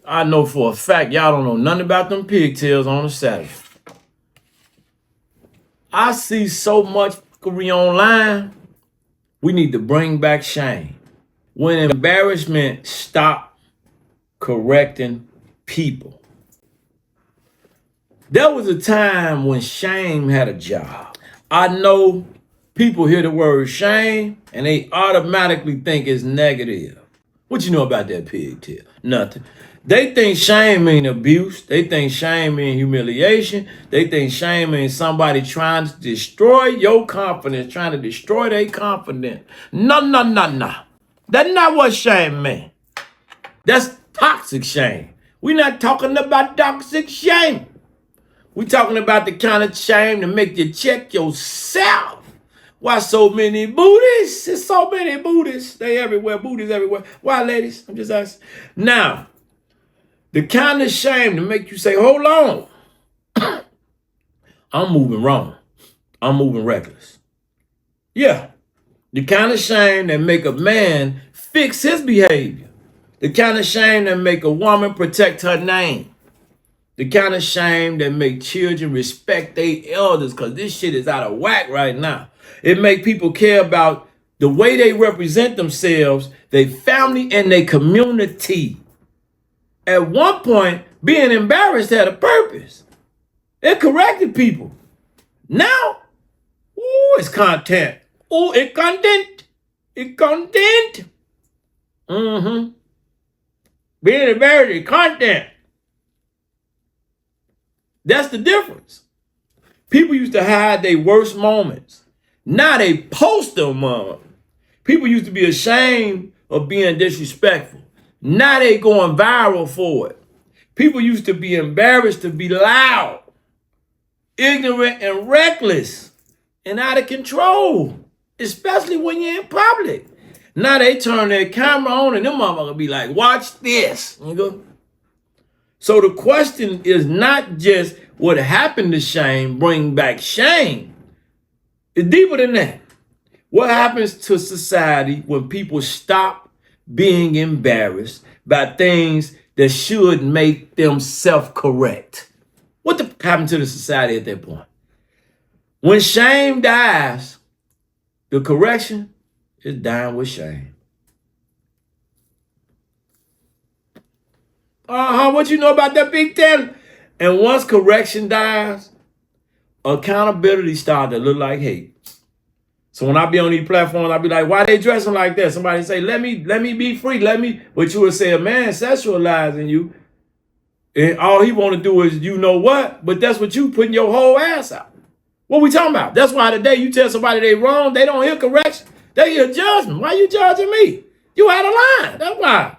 I know for a fact y'all don't know nothing about them pigtails on the saddle. I see so much fuckery online. We need to bring back shame. When embarrassment stop correcting people. There was a time when shame had a job. I know people hear the word shame and they automatically think it's negative. What you know about that pigtail? Nothing. They think shame mean abuse. They think shame mean humiliation. They think shame means somebody trying to destroy your confidence, trying to destroy their confidence. No. That's not what shame means. That's toxic shame. We're not talking about toxic shame. We're talking about the kind of shame to make you check yourself. Why so many Buddhists? There's so many Buddhists. They everywhere. Buddhists everywhere. Why, ladies? I'm just asking. Now, the kind of shame to make you say, hold on. I'm moving wrong. I'm moving reckless. Yeah. The kind of shame that make a man fix his behavior. The kind of shame that make a woman protect her name. The kind of shame that make children respect their elders, because this shit is out of whack right now. It make people care about the way they represent themselves, their family, and their community. At one point, being embarrassed had a purpose. It corrected people. Now, it's content. It's content. It's content. Being embarrassed is content. That's the difference. People used to hide their worst moments. Now they post them. People used to be ashamed of being disrespectful. Now they going viral for it. People used to be embarrassed to be loud, ignorant, and reckless, and out of control, especially when you're in public. Now they turn their camera on and them motherfuckers be like, watch this. You go. So the question is not just what happened to shame, bring back shame. It's deeper than that. What happens to society when people stop being embarrassed by things that should make them self-correct? What happened to the society at that point? When shame dies, the correction is dying with shame. What you know about that big ten? And once correction dies, accountability starts to look like hate. So when I be on these platforms, I be like, why they dressing like that? Somebody say, let me be free. But you would say a man sexualizing you. And all he want to do is, you know what? But that's what you putting your whole ass out. What we talking about? That's why today you tell somebody they wrong, they don't hear correction. They hear judgment. Why you judging me? You out of line. That's why.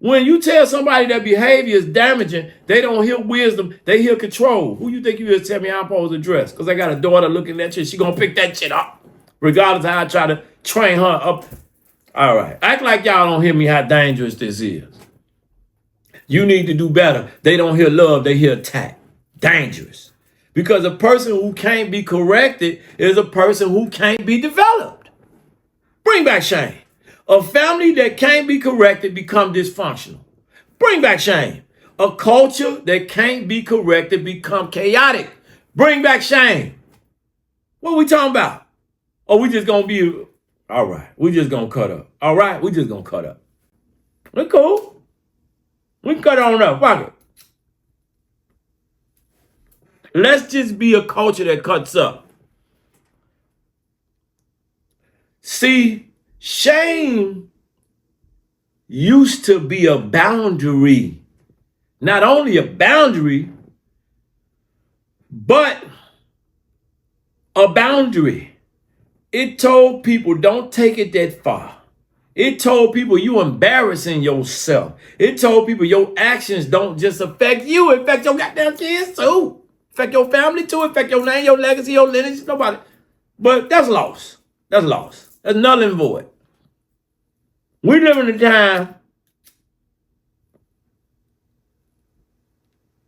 When you tell somebody that behavior is damaging, they don't hear wisdom, they hear control. Who you think you is to tell me how I'm supposed to dress? Because I got a daughter looking at you, she going to pick that shit up, regardless of how I try to train her up. All right. Act like y'all don't hear me how dangerous this is. You need to do better. They don't hear love, they hear attack. Dangerous. Because a person who can't be corrected is a person who can't be developed. Bring back shame. A family that can't be corrected become dysfunctional. Bring back shame. A culture that can't be corrected become chaotic. Bring back shame. What are we talking about? Or we just gonna be, all right, we just gonna cut up. All right, we just gonna cut up. We're cool. We can cut on up. Fuck it. Let's just be a culture that cuts up. See, shame used to be a boundary. Not only a boundary, but a boundary. It told people don't take it that far. It told people you embarrassing yourself. It told people your actions don't just affect you, it affect your goddamn kids too. Affect your family too, affect your name, your legacy, your lineage, nobody. But that's lost. That's lost. That's null and void. We live in a time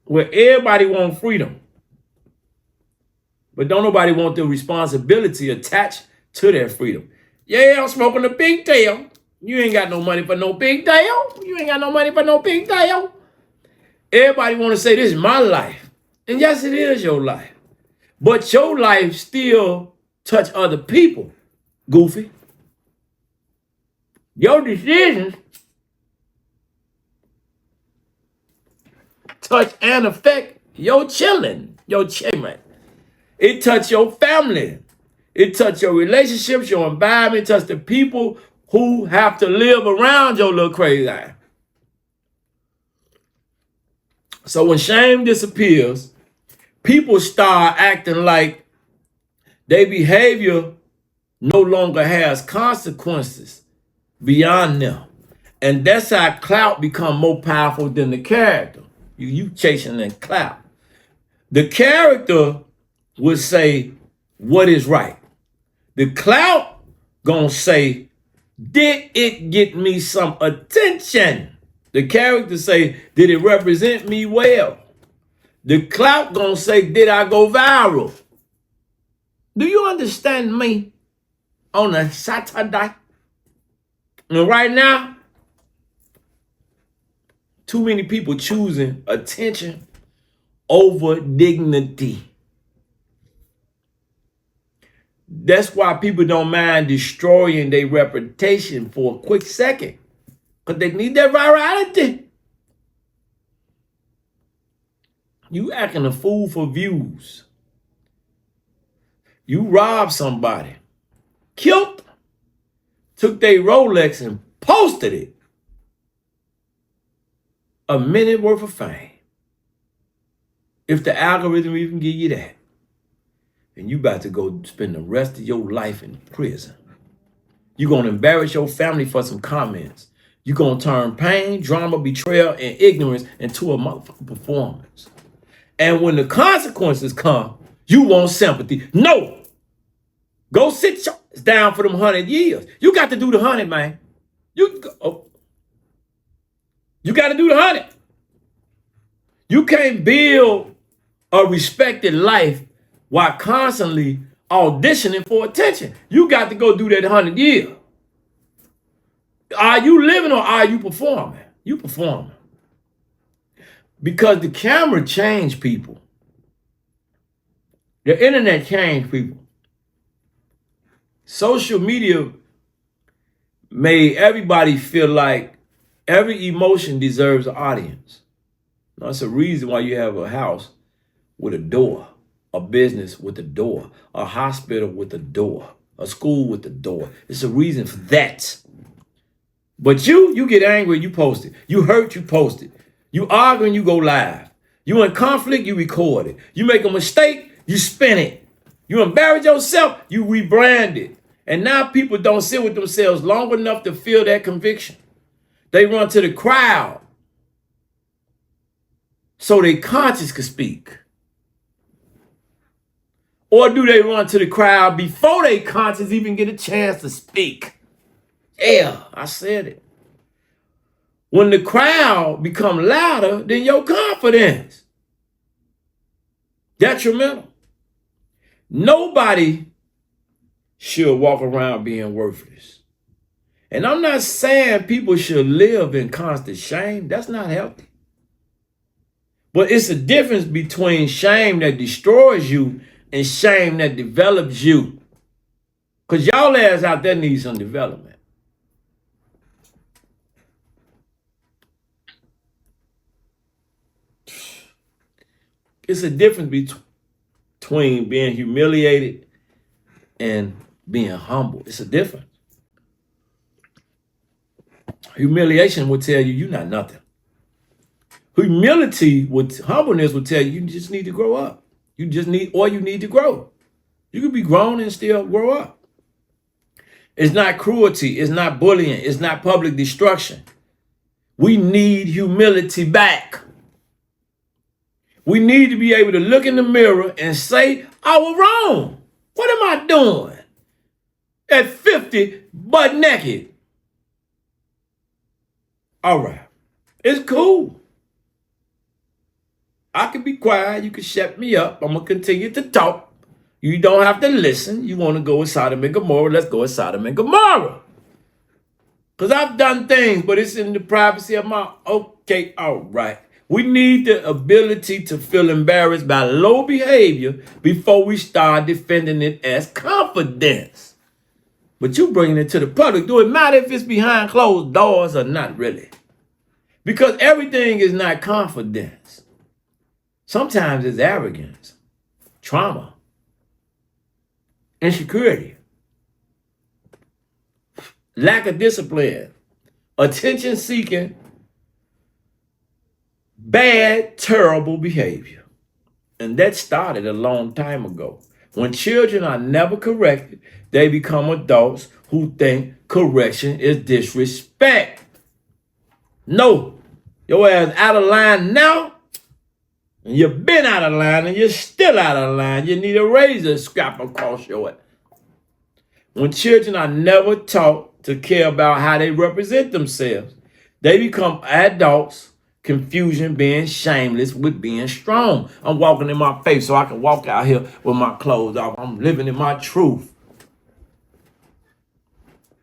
where everybody wants freedom, but don't nobody want the responsibility attached to their freedom. Yeah, I'm smoking a pigtail. You ain't got no money for no pigtail. You ain't got no money for no pigtail. Everybody want to say this is my life. And yes, it is your life. But your life still touch other people, goofy. Your decisions touch and affect your children, your children. It touch your family. It touch your relationships, your environment, touch the people who have to live around your little crazy ass. So when shame disappears, people start acting like their behavior no longer has consequences beyond them. And that's how clout become more powerful than the character. You chasing that clout. The character would say what is right. The clout gonna say, did it get me some attention? The character say, did it represent me well? The clout gonna say, did I go viral? Do you understand me on a Saturday? And right now, too many people choosing attention over dignity. That's why people don't mind destroying their reputation for a quick second, because they need that virality. You acting a fool for views. You robbed somebody, killed, took their Rolex and posted it. A minute worth of fame. If the algorithm even give you that, then you about to go spend the rest of your life in prison. You're going to embarrass your family for some comments. You're going to turn pain, drama, betrayal, and ignorance into a motherfucking performance. And when the consequences come, you want sympathy. No. Go sit down for them 100 years. You got to do the 100, man. You got to do the 100. You can't build a respected life while constantly auditioning for attention. You got to go do that 100 years. Are you living or are you performing? You performing. Because the camera changed people. The internet changed people. Social media made everybody feel like every emotion deserves an audience. That's a reason why you have a house with a door, a business with a door, a hospital with a door, a school with a door. It's a reason for that. But you get angry, you post it. You hurt, you post it. You arguing, you go live. You in conflict, you record it. You make a mistake, you spin it. You embarrass yourself, you rebrand it. And now people don't sit with themselves long enough to feel that conviction. They run to the crowd so their conscience can speak. Or do they run to the crowd before their conscience even get a chance to speak? Yeah, I said it. When the crowd become louder than your confidence, detrimental. Nobody should walk around being worthless. And I'm not saying people should live in constant shame. That's not healthy. But it's a difference between shame that destroys you and shame that develops you. Because y'all ass out there need some development. It's a difference between being humiliated and being humble. It's a difference. Humiliation will tell you you're not nothing. Humility, humbleness will tell you just need to grow up. You need to grow. You can be grown and still grow up. It's not cruelty. It's not bullying. It's not public destruction. We need humility back. We need to be able to look in the mirror and say, I was wrong. What am I doing at 50, butt naked? All right. It's cool. I can be quiet. You can shut me up. I'm going to continue to talk. You don't have to listen. You want to go with Sodom and Gomorrah? Let's go with Sodom and Gomorrah. Because I've done things, but it's in the privacy of my, okay, all right. We need the ability to feel embarrassed by low behavior before we start defending it as confidence. But you bringing it to the public. Do it matter if it's behind closed doors or not really? Because everything is not confidence. Sometimes it's arrogance, trauma, insecurity, lack of discipline, attention seeking, bad, terrible behavior. And that started a long time ago. When children are never corrected, they become adults who think correction is disrespect. No, your ass out of line now, and you've been out of line, and you're still out of line. You need a razor scrap across your head. When children are never taught to care about how they represent themselves, they become adults. Confusion being shameless with being strong. I'm walking in my faith so I can walk out here with my clothes off. I'm living in my truth.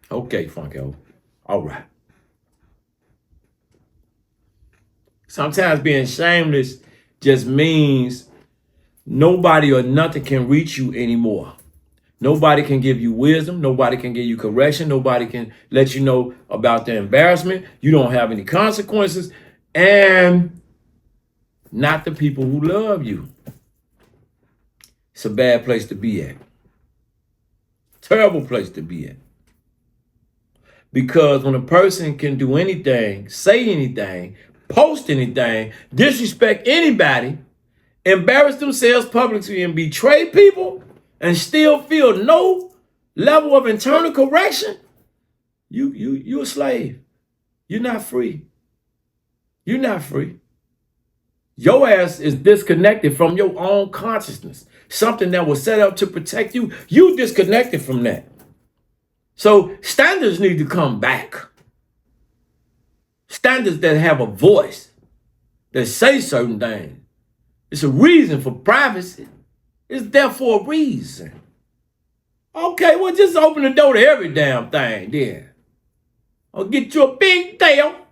Okay, Funko. All right. Sometimes being shameless just means nobody or nothing can reach you anymore. Nobody can give you wisdom. Nobody can give you correction. Nobody can let you know about the embarrassment. You don't have any consequences. And not the people who love you. It's a bad place to be at. Terrible place to be at. Because when a person can do anything, say anything, post anything, disrespect anybody, embarrass themselves publicly and betray people, and still feel no level of internal correction, you're a slave. You're not free. You're not free. Your ass is disconnected from your own consciousness. Something that was set up to protect you. You disconnected from that. So standards need to come back. Standards that have a voice, that say certain things. It's a reason for privacy. It's there for a reason. Okay, well, just open the door to every damn thing then. Or get you a big tail.